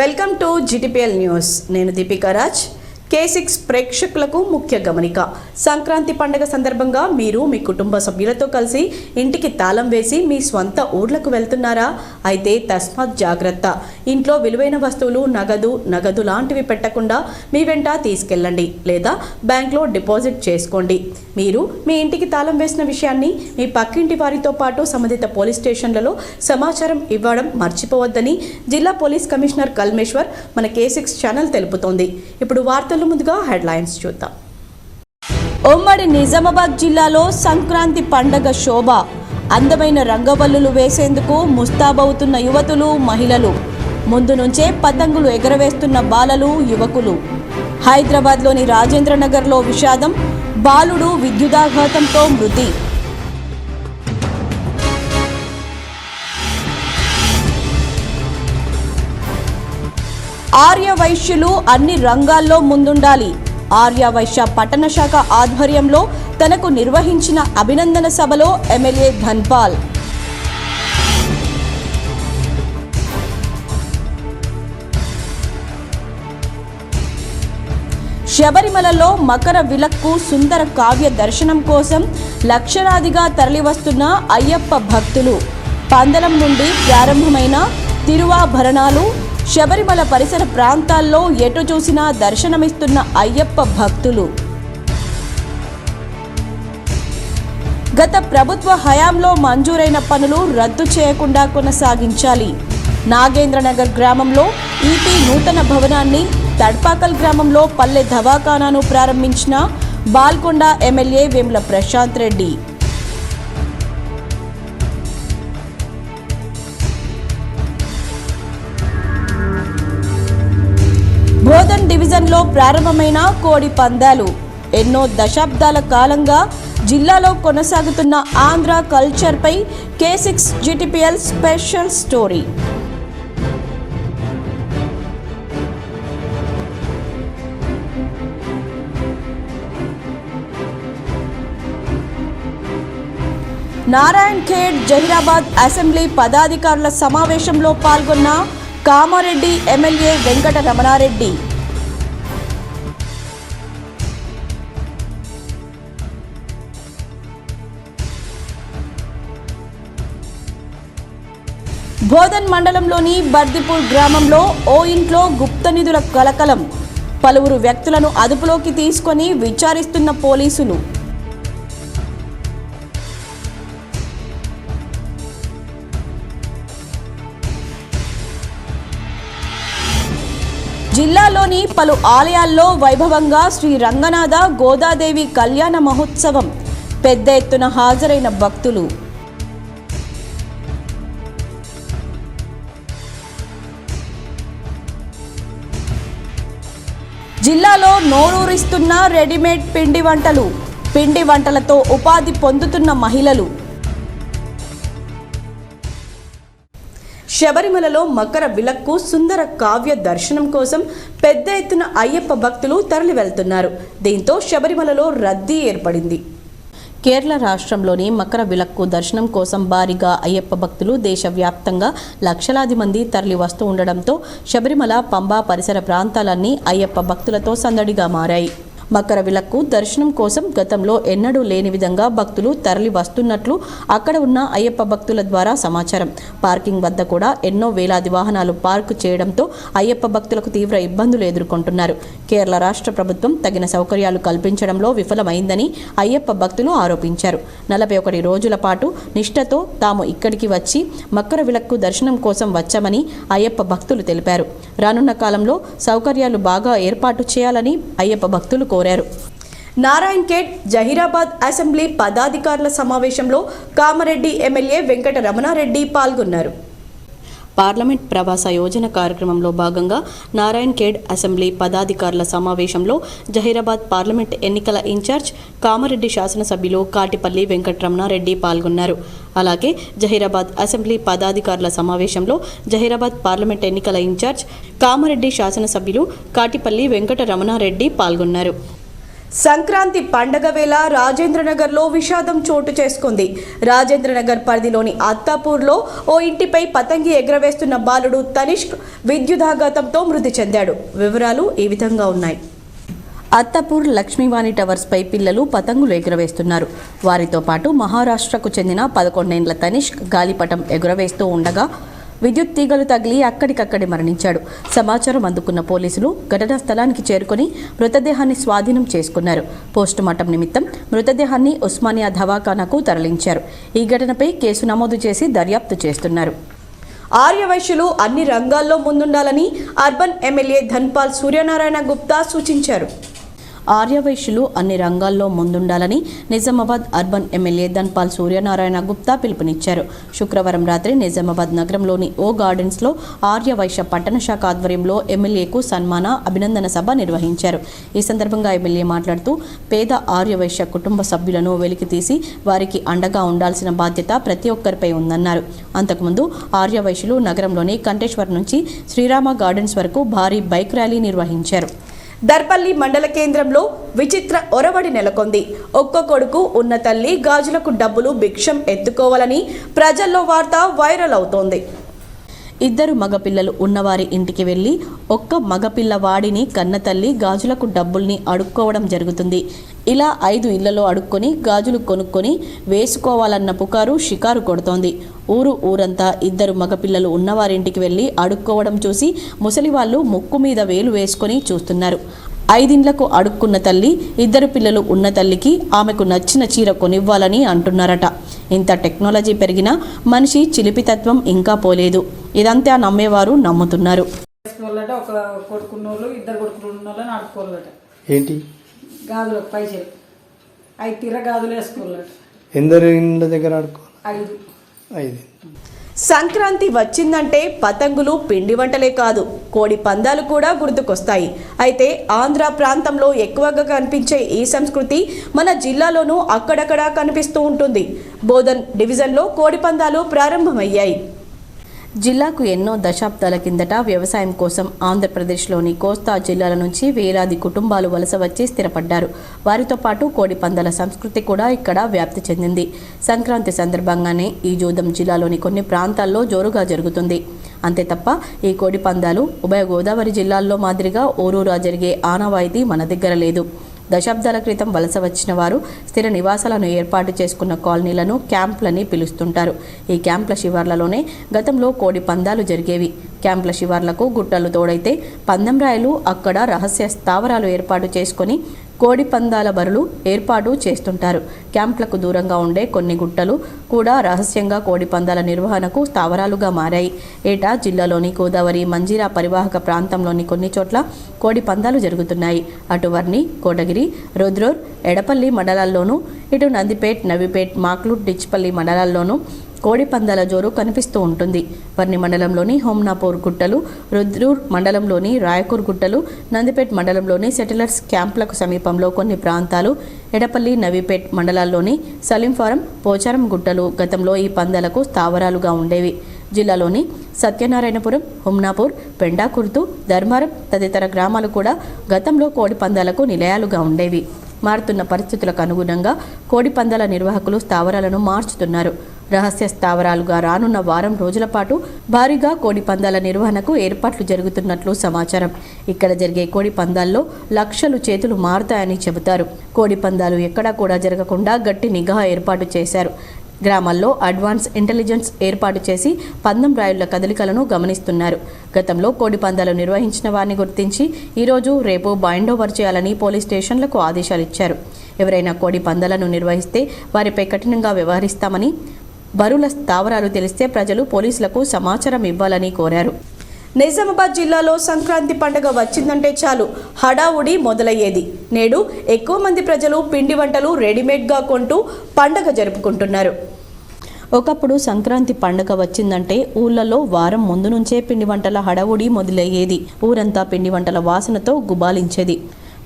Welcome to GTPL news. నేను Deepika Raj. K6 ప్రేక్షకులకు ముఖ్య గమనిక. సంక్రాంతి పండుగ సందర్భంగా మీరు మీ కుటుంబ సభ్యులతో కలిసి ఇంటికి తాళం వేసి మీ స్వంత ఊర్లకు వెళ్తున్నారా? అయితే తస్మాత్ జాగ్రత్త. ఇంట్లో విలువైన వస్తువులు, నగదు లాంటివి పెట్టకుండా మీ వెంట తీసుకెళ్ళండి లేదా బ్యాంక్లో డిపాజిట్ చేసుకోండి. మీరు మీ ఇంటికి తాళం వేసిన విషయాన్ని మీ పక్కింటి వారితో పాటు సంబంధిత పోలీస్ స్టేషన్లలో సమాచారం ఇవ్వడం మర్చిపోవద్దని జిల్లా పోలీస్ కమిషనర్ కల్మేశ్వర్ మన K6 ఛానల్ తెలుపుతోంది. ఇప్పుడు వార్తలు ముందుగా హెడ్లైన్స్ చూద్దాం. ఉమ్మడి నిజామాబాద్ జిల్లాలో సంక్రాంతి పండగ శోభ. అందమైన రంగవల్లులు వేసేందుకు ముస్తాబవుతున్న యువతులు, మహిళలు. ముందు నుంచే పతంగులు ఎగరవేస్తున్న బాలలు, యువకులు. హైదరాబాద్లోని రాజేంద్ర నగర్లో విషాదం. బాలుడు విద్యుదాఘాతంతో మృతి. ఆర్య వైశ్యులు అన్ని రంగాల్లో ముందుండాలి. ఆర్య వైశ్య పట్టణ శాఖ ఆధ్వర్యంలో తనకు నిర్వహించిన అభినందన సభలో ఎమ్మెల్యే ధన్పాల్. శబరిమలలో మకర విలక్కు సుందర కావ్య దర్శనం కోసం లక్షలాదిగా తరలివస్తున్న అయ్యప్ప భక్తులు. పందలం నుండి ప్రారంభమైన తిరువాభరణాలు శబరిమల పరిసర ప్రాంతాల్లో ఎటు చూసినా దర్శనమిస్తున్న అయ్యప్ప భక్తులు. గత ప్రభుత్వ హయాంలో మంజూరైన పనులు రద్దు చేయకుండా కొనసాగించాలి. నాగేంద్రనగర్ గ్రామంలో ఈపీ నూతన భవనాన్ని, తడ్పాకల్ గ్రామంలో పల్లె దవాఖానాను ప్రారంభించిన బాల్కొండ ఎమ్మెల్యే వేముల ప్రశాంత్ రెడ్డి. బోధన్ డివిజన్లో ప్రారంభమైన కోడి పందాలు. ఎన్నో దశాబ్దాల కాలంగా జిల్లాలో కొనసాగుతున్న ఆంధ్ర కల్చర్పై K6 GTPL special story. Narayan Khed Zaheerabad assembly పదాధికారుల సమావేశంలో పాల్గొన్న కామారెడ్డి ఎమ్మెల్యే వెంకట రమణారెడ్డి. బోధన్ మండలంలోని బర్దిపూర్ గ్రామంలో ఓ ఇంట్లో గుప్త నిధుల కలకలం. పలువురు వ్యక్తులను అదుపులోకి తీసుకొని విచారిస్తున్న పోలీసులు. జిల్లాలోని పలు ఆలయాల్లో వైభవంగా శ్రీ రంగనాథ గోదాదేవి కళ్యాణ మహోత్సవం. పెద్ద ఎత్తున హాజరైన భక్తులు. జిల్లాలో నోరూరిస్తున్న రెడీమేడ్ పిండి వంటలు. పిండి వంటలతో ఉపాధి పొందుతున్న మహిళలు. శబరిమలలో మకర విలక్కు సుందర కావ్య దర్శనం కోసం పెద్ద ఎత్తున అయ్యప్ప భక్తులు తరలి వెళ్తున్నారు. దీంతో శబరిమలలో రద్దీ ఏర్పడింది. కేరళ రాష్ట్రంలోని మకర విలక్కు దర్శనం కోసం భారీగా అయ్యప్ప భక్తులు దేశవ్యాప్తంగా లక్షలాది మంది తరలి వస్తూ ఉండడంతో శబరిమల, పంబా పరిసర ప్రాంతాలన్నీ అయ్యప్ప భక్తులతో సందడిగా మారాయి. మకర విలక్కు దర్శనం కోసం గతంలో ఎన్నడూ లేని విధంగా భక్తులు తరలి వస్తున్నట్లు అక్కడ ఉన్న అయ్యప్ప భక్తుల ద్వారా సమాచారం. పార్కింగ్ వద్ద కూడా ఎన్నో వేలాది వాహనాలు పార్కు చేయడంతో అయ్యప్ప భక్తులకు తీవ్ర ఇబ్బందులు ఎదుర్కొంటున్నారు. కేరళ రాష్ట్ర ప్రభుత్వం తగిన సౌకర్యాలు కల్పించడంలో విఫలమైందని అయ్యప్ప భక్తులు ఆరోపించారు. 41 రోజుల పాటు నిష్ఠతో తాము ఇక్కడికి వచ్చి మకర విలక్కు దర్శనం కోసం వచ్చామని అయ్యప్ప భక్తులు తెలిపారు. రానున్న కాలంలో సౌకర్యాలు బాగా ఏర్పాటు చేయాలని అయ్యప్ప భక్తులు కోరారు. నారాయణ్ ఖేడ్ జహీరాబాద్ అసెంబ్లీ పదాధికారుల సమావేశంలో కామారెడ్డి ఎమ్మెల్యే వెంకట రమణారెడ్డి పాల్గొన్నారు. పార్లమెంట్ ప్రవాస యోజన కార్యక్రమంలో భాగంగా నారాయణ్ ఖేడ్ అసెంబ్లీ పదాధికారుల సమావేశంలో జహీరాబాద్ పార్లమెంట్ ఎన్నికల ఇన్ఛార్జ్ కామారెడ్డి శాసనసభ్యులు కాటిపల్లి వెంకటరమణారెడ్డి పాల్గొన్నారు. అలాగే జహీరాబాద్ అసెంబ్లీ పదాధికారుల సమావేశంలో జహీరాబాద్ పార్లమెంట్ ఎన్నికల ఇన్ఛార్జ్ కామారెడ్డి శాసనసభ్యులు కాటిపల్లి వెంకటరమణారెడ్డి పాల్గొన్నారు. సంక్రాంతి పండగ వేళ రాజేంద్రనగర్లో విషాదం చోటు చేసుకుంది. రాజేంద్రనగర్ పరిధిలోని అత్తాపూర్లో ఓ ఇంటిపై పతంగి ఎగరవేస్తున్న బాలుడు తనిష్క్ విద్యుదాఘాతంతో మృతి చెందాడు. వివరాలు ఈ విధంగా ఉన్నాయి. అత్తాపూర్ లక్ష్మీవాణి టవర్స్పై పిల్లలు పతంగులు ఎగురవేస్తున్నారు. వారితో పాటు మహారాష్ట్రకు చెందిన 11 ఏళ్ల తనిష్క్ గాలిపటం ఎగురవేస్తూ ఉండగా విద్యుత్ తీగలు తగిలి అక్కడికక్కడే మరణించాడు. సమాచారం అందుకున్న పోలీసులు ఘటనా స్థలానికి చేరుకుని మృతదేహాన్ని స్వాధీనం చేసుకున్నారు. పోస్టుమార్టం నిమిత్తం మృతదేహాన్ని ఉస్మానియా దవాఖానాకు తరలించారు. ఈ ఘటనపై కేసు నమోదు చేసి దర్యాప్తు చేస్తున్నారు. ఆర్యవైశ్యులు అన్ని రంగాల్లో ముందుండాలని అర్బన్ ఎమ్మెల్యే ధన్పాల్ సూర్యనారాయణ గుప్తా సూచించారు. ఆర్యవైశ్యులు అన్ని రంగాల్లో ముందుండాలని నిజామాబాద్ అర్బన్ ఎమ్మెల్యే ధన్పాల్ సూర్యనారాయణ గుప్తా పిలుపునిచ్చారు. శుక్రవారం రాత్రి నిజామాబాద్ నగరంలోని ఓ గార్డెన్స్లో ఆర్యవైశ్య పట్టణ శాఖ ఆధ్వర్యంలో ఎమ్మెల్యేకు సన్మాన అభినందన సభ నిర్వహించారు. ఈ సందర్భంగా ఎమ్మెల్యే మాట్లాడుతూ పేద ఆర్యవైశ్య కుటుంబ సభ్యులను వెలికితీసి వారికి అండగా ఉండాల్సిన బాధ్యత ప్రతి ఒక్కరిపై ఉందన్నారు. అంతకుముందు ఆర్యవైశ్యులు నగరంలోని కంటేశ్వర్ నుంచి శ్రీరామ గార్డెన్స్ వరకు భారీ బైక్ ర్యాలీ నిర్వహించారు. దర్పల్లి మండల కేంద్రంలో విచిత్ర ఒరవడి నెలకొంది. ఒక్క కొడుకు ఉన్న తల్లి గాజులకు డబ్బులు భిక్షం ఎత్తుకోవాలని ప్రజల్లో వార్త వైరల్ అవుతోంది. ఇద్దరు మగపిల్లలు ఉన్నవారి ఇంటికి వెళ్లి ఒక్క మగపిల్లవాడిని కన్నతల్లి గాజులకు డబ్బుల్ని అడుక్కోవడం జరుగుతుంది. ఇలా 5 ఇళ్లలో అడుక్కొని గాజులు కొనుక్కొని వేసుకోవాలన్న పుకారు షికారు కొడుతోంది. ఊరంతా ఇద్దరు మగపిల్లలు ఉన్నవారింటికి వెళ్లి అడుక్కోవడం చూసి ముసలివాళ్లు ముక్కు మీద వేలు వేసుకొని చూస్తున్నారు. 5 ఇండ్లకు అడుక్కున్న తల్లి ఇద్దరు పిల్లలు ఉన్న తల్లికి ఆమెకు నచ్చిన చీర కొనివ్వాలని అంటున్నారట. ఇంత టెక్నాలజీ పెరిగినా మనిషి చిలిపితత్వం ఇంకా పోలేదు. ఇదంతా నమ్మేవారు నమ్ముతున్నారు. ఒక కొడుకున్నోళ్ళు ఇద్దరు కొడుకున్నోళ్ళని ఆడుకోవాలట. ఏంటి గాజులు పైసలు 5 తీర గాజులు వేసుకోవాలట. ఎందరు ఇండ్ల దగ్గర ఆడుకోవాలి? 5. సంక్రాంతి వచ్చిందంటే పతంగులు, పిండి వంటలే కాదు కోడి పందాలు కూడా గుర్తుకొస్తాయి. అయితే ఆంధ్ర ప్రాంతంలో ఎక్కువగా కనిపించే ఈ సంస్కృతి మన జిల్లాలోనూ అక్కడక్కడా కనిపిస్తూ ఉంటుంది. బోధన్ డివిజన్లో కోడి పందాలు ప్రారంభమయ్యాయి. జిల్లాకు ఎన్నో దశాబ్దాల కిందట వ్యవసాయం కోసం ఆంధ్రప్రదేశ్లోని కోస్తా జిల్లాల నుంచి వేలాది కుటుంబాలు వలస వచ్చి స్థిరపడ్డారు. వారితో పాటు కోడి పందాల సంస్కృతి కూడా ఇక్కడ వ్యాప్తి చెందింది. సంక్రాంతి సందర్భంగానే ఈ జూదం జిల్లాలోని కొన్ని ప్రాంతాల్లో జోరుగా జరుగుతుంది. అంతే తప్ప ఈ కోడి పందాలు ఉభయ గోదావరి జిల్లాల్లో మాదిరిగా ఊరూరా జరిగే ఆనవాయితీ మన దగ్గర లేదు. దశాబ్దాల క్రితం వలస వచ్చిన వారు స్థిర నివాసాలను ఏర్పాటు చేసుకున్న కాలనీలను క్యాంపులని పిలుస్తుంటారు. ఈ క్యాంపుల శివార్లలోనే గతంలో కోడి పందాలు జరిగేవి. క్యాంపుల శివార్లకు గుట్టలు తోడైతే పందెంరాయలు అక్కడ రహస్య స్థావరాలు ఏర్పాటు చేసుకొని కోడి పందాల బరులు ఏర్పాటు చేస్తుంటారు. క్యాంపులకు దూరంగా ఉండే కొన్ని గుట్టలు కూడా రహస్యంగా కోడి పందాల నిర్వహణకు స్థావరాలుగా మారాయి. ఏటా జిల్లాలోని గోదావరి, మంజీరా పరివాహక ప్రాంతంలోని కొన్ని చోట్ల కోడి పందాలు జరుగుతున్నాయి. అటు వర్ని, కోటగిరి, రుద్రూర్, ఎడపల్లి మండలాల్లోనూ, ఇటు నందిపేట్, నవిపేట్, మాక్లూట్, డిచ్పల్లి మండలాల్లోనూ కోడి పందాల జోరు కనిపిస్తూ ఉంటుంది. వర్ని మండలంలోని హోమ్నాపూర్ గుట్టలు, రుద్రూర్ మండలంలోని రాయకూర్ గుట్టలు, నందిపేట్ మండలంలోని సెటిలర్స్ క్యాంపులకు సమీపంలో కొన్ని ప్రాంతాలు, ఎడపల్లి, నవీపేట్ మండలాల్లోని సలీంఫారం, పోచారం గుట్టలు గతంలో ఈ పందాలకు స్థావరాలుగా ఉండేవి. జిల్లాలోని సత్యనారాయణపురం, హుమ్నాపూర్, పెండాకుర్తు, ధర్మారం తదితర గ్రామాలు కూడా గతంలో కోడి పందాలకు నిలయాలుగా ఉండేవి. మారుతున్న పరిస్థితులకు అనుగుణంగా కోడి పందాల నిర్వాహకులు స్థావరాలను మార్చుతున్నారు. రహస్య స్థావరాలుగా రానున్న వారం రోజుల పాటు భారీగా కోడి పందాల నిర్వహణకు ఏర్పాట్లు జరుగుతున్నట్లు సమాచారం. ఇక్కడ జరిగే కోడి పందాల్లో లక్షలు చేతులు మారుతాయని చెబుతారు. కోడి పందాలు ఎక్కడా కూడా జరగకుండా గట్టి నిఘా ఏర్పాటు చేశారు. గ్రామాల్లో అడ్వాన్స్ ఇంటెలిజెన్స్ ఏర్పాటు చేసి పందెం రాయుళ్ల కదలికలను గమనిస్తున్నారు. గతంలో కోడి పందాలు నిర్వహించిన వారిని గుర్తించి ఈరోజు, రేపు బైండోవర్ చేయాలని పోలీస్ స్టేషన్లకు ఆదేశాలు ఇచ్చారు. ఎవరైనా కోడి పందాలను నిర్వహిస్తే వారిపై కఠినంగా వ్యవహరిస్తామని, బరుల స్థావరాలు తెలిస్తే ప్రజలు పోలీసులకు సమాచారం ఇవ్వాలని కోరారు. నిజామాబాద్ జిల్లాలో సంక్రాంతి పండుగ వచ్చిందంటే చాలు హడావుడి మొదలయ్యేది. నేడు ఎక్కువ మంది ప్రజలు పిండి వంటలు రెడీమేడ్గా కొంటూ పండుగ జరుపుకుంటున్నారు. ఒకప్పుడు సంక్రాంతి పండుగ వచ్చిందంటే ఊళ్ళలో వారం ముందు నుంచే పిండి వంటల హడావుడి మొదలయ్యేది. ఊరంతా పిండి వంటల వాసనతో గుబాలించేది.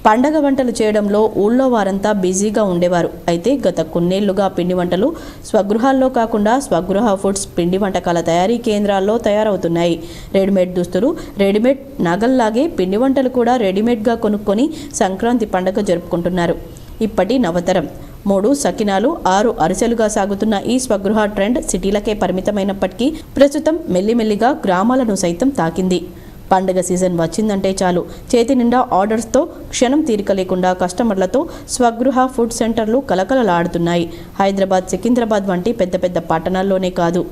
పండగ వంటలు చేయడంలో ఊళ్ళో వారంతా బిజీగా ఉండేవారు. అయితే గత కొన్నేళ్లుగా పిండి వంటలు స్వగృహాల్లో కాకుండా స్వగృహ ఫుడ్స్ పిండి వంటకాల తయారీ కేంద్రాల్లో తయారవుతున్నాయి. రెడీమేడ్ దుస్తులు, రెడీమేడ్ నగల్లాగే పిండి వంటలు కూడా రెడీమేడ్గా కొనుక్కొని సంక్రాంతి పండగ జరుపుకుంటున్నారు. ఇప్పటి నవతరం 3 సకినాలు 6 అరిసెలుగా సాగుతున్న ఈ స్వగృహ ట్రెండ్ సిటీలకే పరిమితమైనప్పటికీ ప్రస్తుతం మెల్లిమెల్లిగా గ్రామాలను సైతం తాకింది. పండుగ సీజన్ వచ్చిందంటే చాలు చేతి నిండా ఆర్డర్స్తో క్షణం తీరిక లేకుండా కస్టమర్లతో స్వగృహ ఫుడ్ సెంటర్లు కలకలలాడుతున్నాయి. హైదరాబాద్, సికింద్రాబాద్ వంటి పెద్ద పెద్ద పట్టణాల్లోనే కాదు,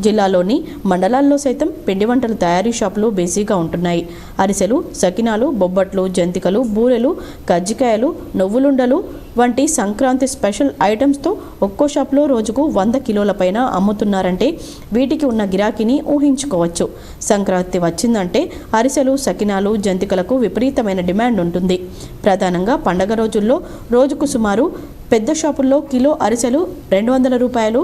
జిల్లాలోని మండలాల్లో సైతం పిండి వంటల తయారీ షాపులు బిజీగా ఉంటున్నాయి. అరిసెలు, సకినాలు, బొబ్బట్లు, జంతికలు, బూరెలు, కజ్జికాయలు, నువ్వులుండలు వంటి సంక్రాంతి స్పెషల్ ఐటమ్స్తో ఒక్కో షాప్లో రోజుకు 100 కిలోల పైన అమ్ముతున్నారంటే వీటికి ఉన్న గిరాకీని ఊహించుకోవచ్చు. సంక్రాంతి వచ్చిందంటే అరిసెలు, సకినాలు, జంతికలకు విపరీతమైన డిమాండ్ ఉంటుంది. ప్రధానంగా పండగ రోజుల్లో రోజుకు సుమారు పెద్ద షాపుల్లో కిలో అరిసెలు 200 రూపాయలు,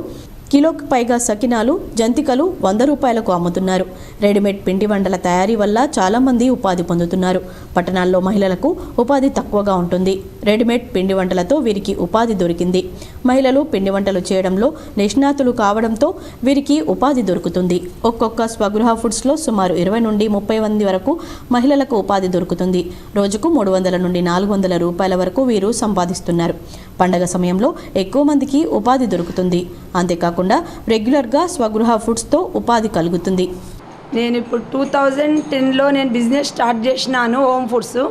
కిలోకి పైగా సకినాలు, జంతికలు 100 రూపాయలకు అమ్ముతున్నారు. రెడీమేడ్ పిండి వంటల తయారీ వల్ల చాలామంది ఉపాధి పొందుతున్నారు. పట్టణాల్లో మహిళలకు ఉపాధి తక్కువగా ఉంటుంది. రెడీమేడ్ పిండి వంటలతో వీరికి ఉపాధి దొరికింది. మహిళలు పిండి వంటలు చేయడంలో నిష్ణాతులు కావడంతో వీరికి ఉపాధి దొరుకుతుంది. ఒక్కొక్క స్వగృహ ఫుడ్స్లో సుమారు 20 నుండి 30 మంది వరకు మహిళలకు ఉపాధి దొరుకుతుంది. రోజుకు 300 నుండి 400 రూపాయల వరకు వీరు సంపాదిస్తున్నారు. పండగ సమయంలో ఎక్కువ మందికి ఉపాధి దొరుకుతుంది. అంతేకాకుండా రెగ్యులర్గా స్వగృహ ఫుడ్స్తో ఉపాధి కలుగుతుంది. నేను ఇప్పుడు 2010లో నేను బిజినెస్ స్టార్ట్ చేసినాను, హోమ్ ఫుడ్స్.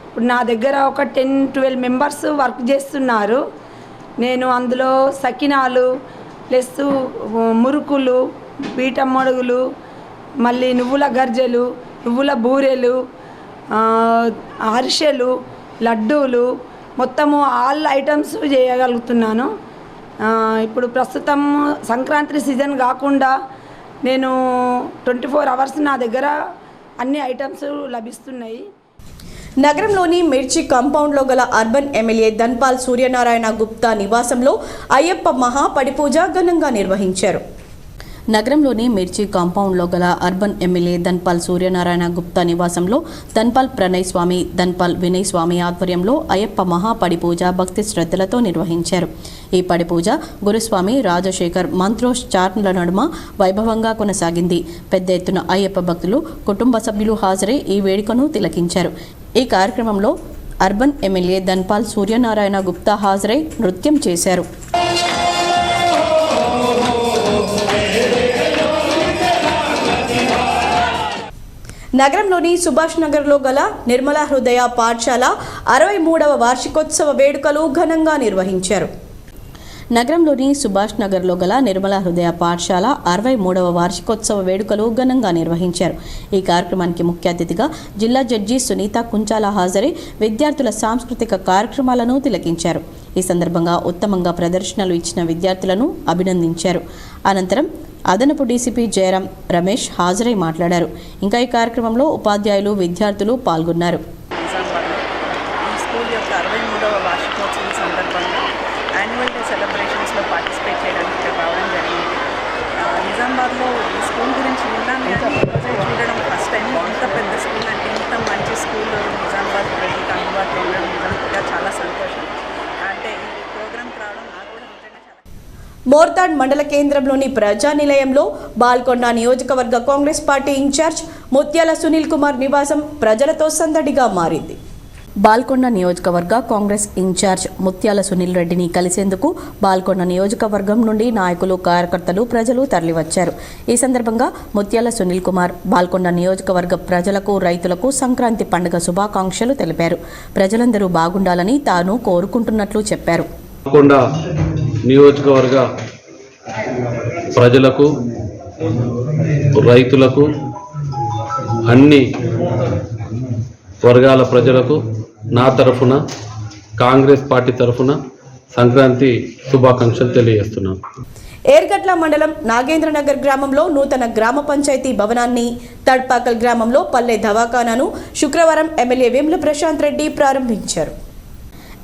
ఇప్పుడు నా దగ్గర ఒక 10-12 మెంబర్స్ వర్క్ చేస్తున్నారు. నేను అందులో సకినాలు ప్లస్ మురుకులు, పీఠమడుగులు, మళ్ళీ నువ్వుల గర్జెలు, నువ్వుల బూరెలు, అరిసెలు, లడ్డూలు, మొత్తము ఆల్ ఐటమ్స్ చేయగలుగుతున్నాను. ఇప్పుడు ప్రస్తుతం సంక్రాంతి సీజన్ కాకుండా నేను 24 అవర్స్ నా దగ్గర అన్ని ఐటమ్స్ లభిస్తున్నాయి. నగరంలోని మిర్చి కాంపౌండ్లో గల అర్బన్ ఎమ్మెల్యే ధన్పాల్ సూర్యనారాయణ గుప్తా నివాసంలో అయ్యప్ప మహాపడిపూజ ఘనంగా నిర్వహించారు. నగరంలోని మిర్చి కాంపౌండ్లో గల అర్బన్ ఎమ్మెల్యే ధన్పాల్ సూర్యనారాయణ గుప్తా నివాసంలో ధన్పాల్ ప్రణయ్ స్వామి, ధన్పాల్ వినయ్ స్వామి ఆధ్వర్యంలో అయ్యప్ప మహాపడిపూజ భక్తి శ్రద్ధలతో నిర్వహించారు. ఈ పడిపూజ గురుస్వామి రాజశేఖర్ మంత్రోచ్చారణల నడుమ వైభవంగా కొనసాగింది. పెద్ద ఎత్తున అయ్యప్ప భక్తులు, కుటుంబ సభ్యులు హాజరై ఈ వేడుకను తిలకించారు. ఈ కార్యక్రమంలో అర్బన్ ఎమ్మెల్యే ధన్పాల్ సూర్యనారాయణ గుప్తా హాజరై నృత్యం చేశారు. నగరంలోని సుభాష్ నగర్లో గల నిర్మల హృదయ పాఠశాల 63వ వార్షికోత్సవ వేడుకలు ఘనంగా నిర్వహించారు. నగరంలోని సుభాష్ నగర్లో గల నిర్మల హృదయ పాఠశాల 63వ వార్షికోత్సవ వేడుకలు ఘనంగా నిర్వహించారు. ఈ కార్యక్రమానికి ముఖ్య అతిథిగా జిల్లా జడ్జి సునీత కుంచాల హాజరై విద్యార్థుల సాంస్కృతిక కార్యక్రమాలను తిలకించారు. ఈ సందర్భంగా ఉత్తమంగా ప్రదర్శనలు ఇచ్చిన విద్యార్థులను అభినందించారు. అనంతరం అదనపు డీసీపీ జయరాం రమేష్ హాజరై మాట్లాడారు. ఇంకా ఈ కార్యక్రమంలో ఉపాధ్యాయులు, విద్యార్థులు పాల్గొన్నారు. ఈ స్కూల్ యొక్క 63వ వార్షికోత్సవం సందర్భంగా యాన్యువల్ డే సెలబ్రేషన్స్లో పార్టిసిపేట్ చేయడానికి ఇక్కడ రావడం జరిగింది. నిజామాబాద్లో ఈ స్కూల్ గురించి విన్నాను కానీ ఈరోజే చూడడం ఫస్ట్ టైం. ఇంత పెద్ద స్కూల్ అంటే ఇంత మంచి స్కూల్ నిజామాబాద్ ప్రజలకు అందుబాటులో ఉండడం నిజంగా చాలా సంతోషం. అంటే ఈ ప్రోగ్రామ్కి రావడం నాకు కూడా నిజంగా చాలా. మోర్తాడ్ మండల కేంద్రంలోని ప్రజానిలయంలో బాల్కొండ నియోజకవర్గ కాంగ్రెస్ పార్టీ ఇన్ఛార్జ్ ముత్యాల సునీల్ కుమార్ నివాసం ప్రజలతో సందడిగా మారింది. బాల్కొండ నియోజకవర్గ కాంగ్రెస్ ఇన్ఛార్జ్ ముత్యాల సునీల్ రెడ్డిని కలిసేందుకు బాల్కొండ నియోజకవర్గం నుండి నాయకులు, కార్యకర్తలు, ప్రజలు తరలివచ్చారు. ఈ సందర్భంగా ముత్యాల సునీల్ కుమార్ బాల్కొండ నియోజకవర్గ ప్రజలకు, రైతులకు సంక్రాంతి పండుగ శుభాకాంక్షలు తెలిపారు. ప్రజలందరూ బాగుండాలని తాను కోరుకుంటున్నట్లు చెప్పారు. బాల్కొండ నియోజకవర్గ ప్రజలకు, రైతులకు, అన్ని వర్గాల ప్రజలకు నా తరఫున, కాంగ్రెస్ పార్టీ తరఫున సంక్రాంతి శుభాకాంక్షలు తెలియజేస్తున్నాను. ఏర్గట్ల మండలం నాగేంద్రనగర్ గ్రామంలో నూతన గ్రామ పంచాయతీ భవనాన్ని, తడ్పాకల్ గ్రామంలో పల్లె దవాఖానాను శుక్రవారం ఎమ్మెల్యే వేముల ప్రశాంత్ రెడ్డి ప్రారంభించారు.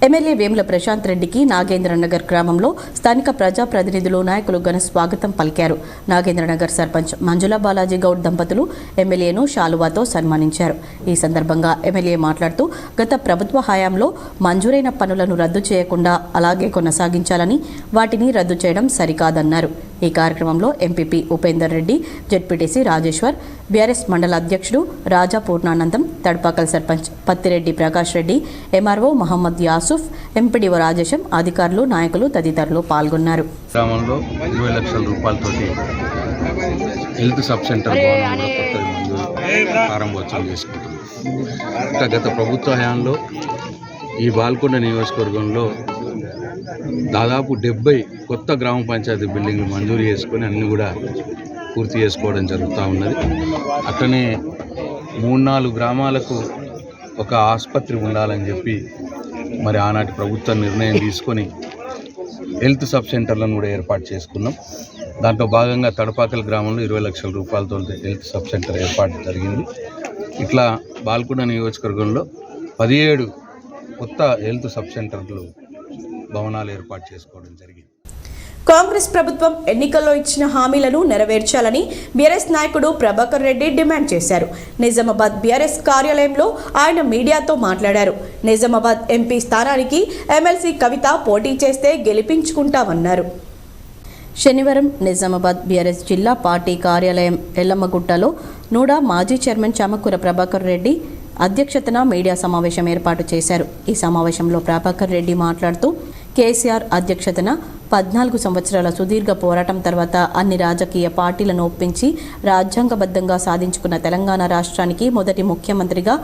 ఎమ్మెల్యే వేముల ప్రశాంత్ రెడ్డికి నాగేంద్రనగర్ గ్రామంలో స్థానిక ప్రజాప్రతినిధులు నాయకులు ఘన స్వాగతం పలికారు. నాగేంద్రనగర్ సర్పంచ్ మంజుల బాలాజీ గౌడ్ దంపతులు ఎమ్మెల్యేను శాలువాతో సన్మానించారు. ఈ సందర్భంగా ఎమ్మెల్యే మాట్లాడుతూ గత ప్రభుత్వ హయాంలో మంజూరైన పనులను రద్దు చేయకుండా అలాగే కొనసాగించాలని, వాటిని రద్దు చేయడం సరికాదన్నారు. ఈ కార్యక్రమంలో MPP Upender Reddy, ZPTC Rajeshwar, BRS మండల అధ్యక్షుడు రాజా పూర్ణానందం, తడ్పాకల్ సర్పంచ్ పత్తిరెడ్డి ప్రకాష్ రెడ్డి, ఎంఆర్ఓ మహమ్మద్ యాసుఫ్, ఎంపీడీఓ రాజేశం, అధికారులు, నాయకులు తదితరులు పాల్గొన్నారు. గ్రామంలో 20 లక్షల రూపాయలతోటి హెల్త్ సబ్ సెంటర్ భవనంలో కొత్తది మంజూరు ప్రారంభోత్సవం చేసుకుంటుంది. ఇంకా గత ప్రభుత్వ హయాంలో ఈ బాల్కొండ నియోజకవర్గంలో దాదాపు 70 కొత్త గ్రామ పంచాయతీ బిల్డింగ్లు మంజూరు చేసుకొని అన్నీ కూడా పూర్తి చేసుకోవడం జరుగుతూ ఉన్నది. అట్లనే 3-4 గ్రామాలకు ఒక ఆసుపత్రి ఉండాలని చెప్పి మరి ఆనాటి ప్రభుత్వం నిర్ణయం తీసుకొని హెల్త్ సబ్ సెంటర్లను కూడా ఏర్పాటు చేసుకున్నాం. దాంట్లో భాగంగా తడపాకల్ గ్రామంలో 20 లక్షల రూపాయలతో హెల్త్ సబ్ సెంటర్ ఏర్పాటు జరిగింది. ఇట్లా బాల్కొండ నియోజకవర్గంలో 17 కొత్త హెల్త్ సబ్ సెంటర్లు భవనాలు ఏర్పాటు చేసుకోవడం జరిగింది. కాంగ్రెస్ ప్రభుత్వం ఎన్నికల్లో ఇచ్చిన హామీలను నెరవేర్చాలని బీఆర్ఎస్ నాయకుడు ప్రభాకర్ రెడ్డి డిమాండ్ చేశారు. నిజామాబాద్ బీఆర్ఎస్ కార్యాలయంలో ఆయన మీడియాతో మాట్లాడారు. నిజామాబాద్ ఎంపీ స్థానానికి ఎమ్మెల్సీ కవిత పోటీ చేస్తే గెలిపించుకుంటామన్నారు. శనివారం నిజామాబాద్ బీఆర్ఎస్ జిల్లా పార్టీ కార్యాలయం ఎల్లమ్మగుట్టలో నూడా మాజీ చైర్మన్ చామకూర ప్రభాకర్ రెడ్డి అధ్యక్షతన మీడియా సమావేశం ఏర్పాటు చేశారు. ఈ సమావేశంలో ప్రభాకర్ రెడ్డి మాట్లాడుతూ కేసీఆర్ అధ్యక్షతన 14 సంవత్సరాల సుదీర్ఘ పోరాటం తర్వాత అన్ని రాజకీయ పార్టీలను ఒప్పించి రాజ్యాంగబద్ధంగా సాధించుకున్న తెలంగాణ రాష్ట్రానికి మొదటి ముఖ్యమంత్రిగా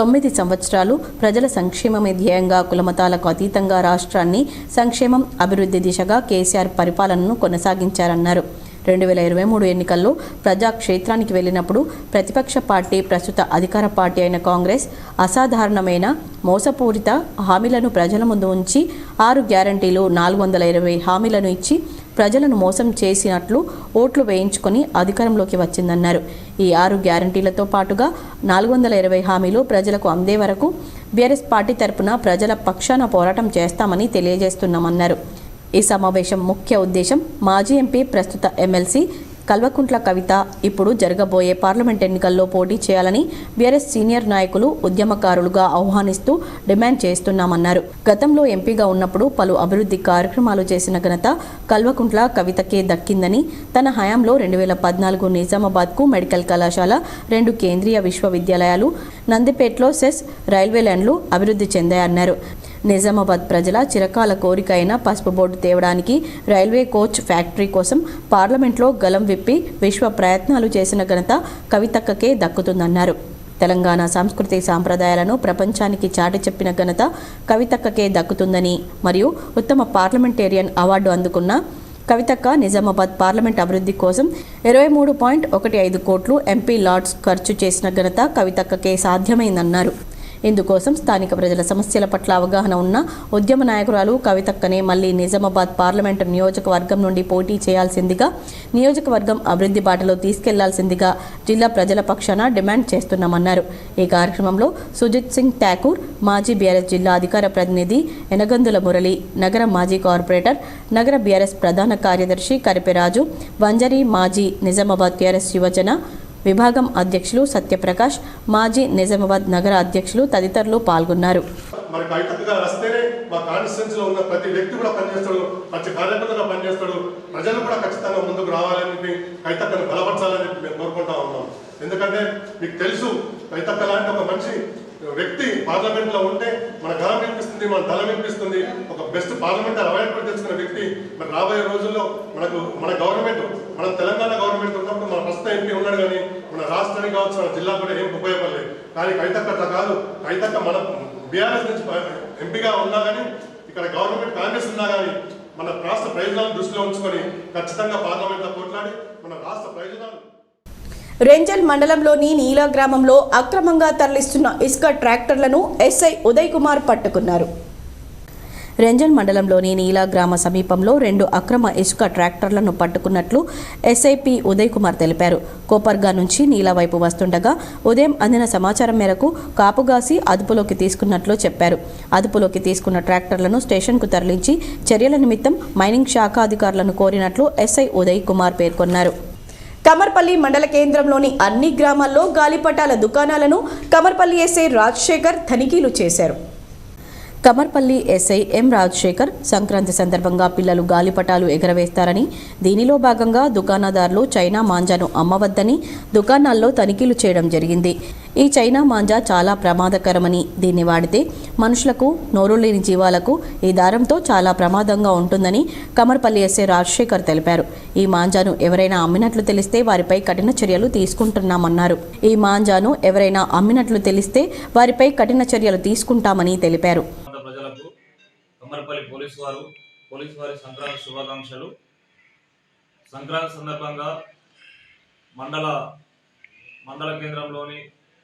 9 సంవత్సరాలు ప్రజల సంక్షేమమే ధ్యేయంగా కులమతాలకు అతీతంగా రాష్ట్రాన్ని సంక్షేమం, అభివృద్ధి దిశగా కేసీఆర్ పరిపాలనను కొనసాగించారన్నారు. 2023 ఎన్నికల్లో ప్రజాక్షేత్రానికి వెళ్ళినప్పుడు ప్రతిపక్ష పార్టీ, ప్రస్తుత అధికార పార్టీ అయిన కాంగ్రెస్ అసాధారణమైన మోసపూరిత హామీలను ప్రజల ముందు ఉంచి 6 గ్యారంటీలు, 420 హామీలను ఇచ్చి ప్రజలను మోసం చేసినట్లు ఓట్లు వేయించుకొని అధికారంలోకి వచ్చిందన్నారు. ఈ 6 గ్యారంటీలతో పాటుగా 420 హామీలు ప్రజలకు అందే వరకు బీఆర్ఎస్ పార్టీ తరపున ప్రజల పక్షాన పోరాటం చేస్తామని తెలియజేస్తున్నామన్నారు. ఈ సమావేశం ముఖ్య ఉద్దేశం మాజీ ఎంపీ, ప్రస్తుత ఎమ్మెల్సీ కల్వకుంట్ల కవిత ఇప్పుడు జరగబోయే పార్లమెంట్ ఎన్నికల్లో పోటీ చేయాలని బీఆర్ఎస్ సీనియర్ నాయకులు ఉద్యమకారులుగా ఆహ్వానిస్తూ డిమాండ్ చేస్తున్నామన్నారు. గతంలో ఎంపీగా ఉన్నప్పుడు పలు అభివృద్ధి కార్యక్రమాలు చేసిన ఘనత కల్వకుంట్ల కవితకే దక్కిందని, తన హయాంలో 2014 నిజామాబాద్కు మెడికల్ కళాశాల, 2 కేంద్రీయ విశ్వవిద్యాలయాలు, నందిపేటలో సెస్, రైల్వే లైన్లు అభివృద్ధి చెందాయన్నారు. నిజామాబాద్ ప్రజల చిరకాల కోరిక అయిన పసుపు బోర్డు తేవడానికి, రైల్వే కోచ్ ఫ్యాక్టరీ కోసం పార్లమెంట్లో గలం విప్పి విశ్వ ప్రయత్నాలు చేసిన ఘనత కవితక్కకే దక్కుతుందన్నారు. తెలంగాణ సంస్కృతి సాంప్రదాయాలను ప్రపంచానికి చాటి చెప్పిన ఘనత కవితక్కకే దక్కుతుందని మరియు ఉత్తమ పార్లమెంటేరియన్ అవార్డు అందుకున్న కవితక్క నిజామాబాద్ పార్లమెంట్ అభివృద్ధి కోసం 23.15 కోట్లు ఎంపీ లాడ్స్ ఖర్చు చేసిన ఘనత కవితక్కకే సాధ్యమైందన్నారు. ఇందుకోసం స్థానిక ప్రజల సమస్యల పట్ల అవగాహన ఉన్న ఉద్యమ నాయకురాలు కవితక్కనే మళ్లీ నిజామాబాద్ పార్లమెంటు నియోజకవర్గం నుండి పోటీ చేయాల్సిందిగా, నియోజకవర్గం అభివృద్ధి బాటలో తీసుకెళ్లాల్సిందిగా జిల్లా ప్రజల పక్షాన డిమాండ్ చేస్తున్నామన్నారు. ఈ కార్యక్రమంలో సుజిత్ సింగ్ ఠాకూర్, మాజీ బీఆర్ఎస్ జిల్లా అధికార ప్రతినిధి ఎనగందుల మురళి, నగర మాజీ కార్పొరేటర్, నగర బీఆర్ఎస్ ప్రధాన కార్యదర్శి కరిపెరాజు, వంజరి, మాజీ నిజామాబాద్ టీఆర్ఎస్ యువజన విభాగం అధ్యక్షులు సత్యప్రకాష్, మాజీ నిజామాబాద్ నగర అధ్యక్షులు తదితరులు పాల్గొన్నారు. మరి కవితగా వస్తేనే మా కాన్స్టిట్యూన్సీలో ఉన్న ప్రతి వ్యక్తి కూడా పనిచేస్తాడు, ప్రతి కార్యకర్తగా పనిచేస్తాడు, ప్రజలు కూడా ఖచ్చితంగా ముందుకు రావాలని చెప్పి కవితక్కను బలపరచాలని చెప్పి మేము కోరుకుంటా ఉన్నాం. ఎందుకంటే మీకు తెలుసు, కవితక్క లాంటి ఒక మంచి వ్యక్తి పార్లమెంట్లో ఉంటే మన గలం వినిపిస్తుంది, మన దళం వినిపిస్తుంది. ఒక బెస్ట్ పార్లమెంటరీ అవార్డు తెచ్చుకున్న వ్యక్తి మరి రాబోయే రోజుల్లో మన గవర్నమెంట్, మన తెలంగాణ గవర్నమెంట్ ఉన్నప్పుడు మన ప్రస్తుత ఎంపీ ఉన్నాడు, కానీ మన రాష్ట్రానికి కావచ్చు, మన జిల్లా కూడా ఏం ఉపయోగపడలేదు. కానీ కవితక్క అట్లా కాదు. కవితక్క మన బీఆర్ఎస్ నుంచి ఎంపీగా ఉన్నా కానీ, ఇక్కడ గవర్నమెంట్ కాంగ్రెస్ ఉన్నా కానీ మన రాష్ట్ర ప్రయోజనాలను దృష్టిలో ఉంచుకొని ఖచ్చితంగా పార్లమెంట్లో కొట్లాడి మన రాష్ట్ర ప్రయోజనాలు. రెంజల్ మండలంలోని నీలా గ్రామంలో అక్రమంగా తరలిస్తున్న ఇసుక ట్రాక్టర్లను ఎస్ఐ ఉదయ్ కుమార్ పట్టుకున్నారు. రెంజల్ మండలంలోని నీలా గ్రామ సమీపంలో 2 అక్రమ ఇసుక ట్రాక్టర్లను పట్టుకున్నట్లు ఎస్ఐపి ఉదయ్ కుమార్ తెలిపారు. కోపర్గా నుంచి నీలా వైపు వస్తుండగా ఉదయం అందిన సమాచారం మేరకు కాపుగాసి అదుపులోకి తీసుకున్నట్లు చెప్పారు. అదుపులోకి తీసుకున్న ట్రాక్టర్లను స్టేషన్కు తరలించి చర్యల నిమిత్తం మైనింగ్ శాఖ అధికారులను కోరినట్లు ఎస్ఐ ఉదయ్ కుమార్ పేర్కొన్నారు. కమర్పల్లి మండల కేంద్రంలోని అన్ని గ్రామాల్లో గాలిపటాల దుకాణాలను కమర్పల్లి ఎస్ఐ రాజశేఖర్ తనిఖీలు చేశారు. కమర్పల్లి ఎస్ఐ ఎం రాజశేఖర్ సంక్రాంతి సందర్భంగా పిల్లలు గాలిపటాలు ఎగరవేస్తారని, దీనిలో భాగంగా దుకాణదారులు చైనా మాంజాను అమ్మవద్దని దుకాణాల్లో తనిఖీలు చేయడం జరిగింది. ఈ చైనా మాంజా చాలా ప్రమాదకరమని, దీన్ని వాడితే మనుషులకు, నోరు లేని జీవాలకు ఈ దారంతో చాలా ప్రమాదంగా ఉంటుందని కమర్పల్లి ఎస్ఐ రాజశేఖర్ తెలిపారు. ఈ మాంజాను ఎవరైనా అమ్మినట్లు తెలిస్తే వారిపై కఠిన చర్యలు తీసుకుంటున్నామన్నారు. తెలిపారు. కమర్పల్లి పోలీసు వారి సంక్రాంతి శుభాకాంక్షలు. సంక్రాంతి సందర్భంగా మండల కేంద్రంలోని